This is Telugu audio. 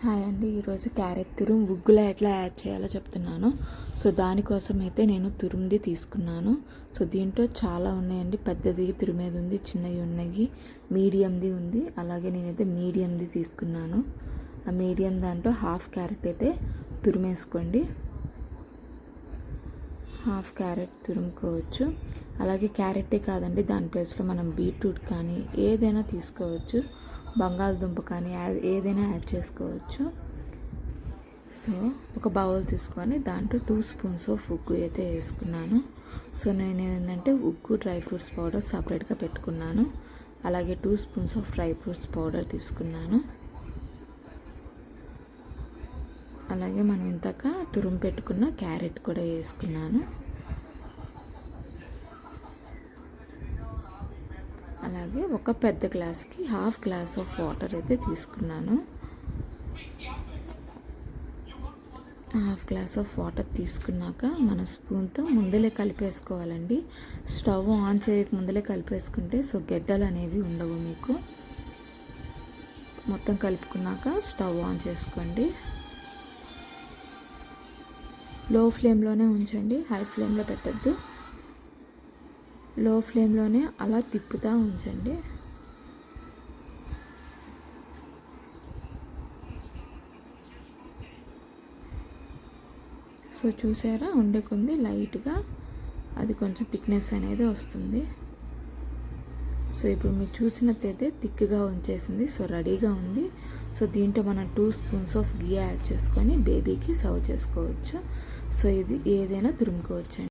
హాయ్ అండి. ఈరోజు క్యారెట్ తురుము ఉగ్గులో ఎట్లా యాడ్ చేయాలో చెప్తున్నాను. సో దానికోసం అయితే నేను తురుముది తీసుకున్నాను. సో దీంట్లో చాలా ఉన్నాయండి. పెద్దది తురిమేది ఉంది, చిన్నవి ఉన్నాయి, మీడియంది ఉంది. అలాగే నేనైతే మీడియంది తీసుకున్నాను. ఆ మీడియం దాంట్లో హాఫ్ క్యారెట్ అయితే తురిమేసుకోండి. Half carrot తురుముకోవచ్చు. అలాగే క్యారెటే కాదండి, దాని ప్లేస్లో మనం బీట్రూట్ కానీ ఏదైనా తీసుకోవచ్చు. బంగాళదుంప కానీ ఏదైనా యాడ్ చేసుకోవచ్చు. సో ఒక బౌల్ తీసుకొని దాంట్లో 2 స్పూన్స్ ఆఫ్ ఉగ్గు అయితే వేసుకున్నాను. సో నేను ఏంటంటే ఉగ్గు డ్రై ఫ్రూట్స్ పౌడర్ సపరేట్గా పెట్టుకున్నాను. అలాగే 2 spoons of dry fruits powder తీసుకున్నాను. అలాగే మనం ఇంతక తురుము పెట్టుకున్న క్యారెట్ కూడా వేసుకున్నాను. అలాగే ఒక పెద్ద గ్లాస్కి హాఫ్ గ్లాస్ ఆఫ్ వాటర్ అయితే తీసుకున్నాను. హాఫ్ గ్లాస్ ఆఫ్ వాటర్ తీసుకున్నాక మన స్పూన్తో ముందలే కలిపేసుకోవాలండి. స్టవ్ ఆన్ చేయక ముందలే కలిపేసుకుంటే సో గెడ్డలు అనేవి ఉండవు మీకు. మొత్తం కలుపుకున్నాక స్టవ్ ఆన్ చేసుకోండి. లో ఫ్లేమ్లోనే ఉంచండి, హై ఫ్లేమ్లో పెట్టద్దు. లో ఫ్లేమ్లోనే అలా తిప్పుతూ ఉంచండి. సో చూసారా, ఉండే కొంది లైట్గా అది కొంచెం థిక్నెస్ అనేది వస్తుంది. సో ఇప్పుడు మీరు చూసినట్టయితే థిక్గా ఉంచేసింది. సో రెడీగా ఉంది. సో దీంట్లో మనం 2 స్పూన్స్ ఆఫ్ గీ యాడ్ చేసుకొని బేబీకి సర్వ్ చేసుకోవచ్చు. సో ఇది ఏదైనా తురుముకోవచ్చు.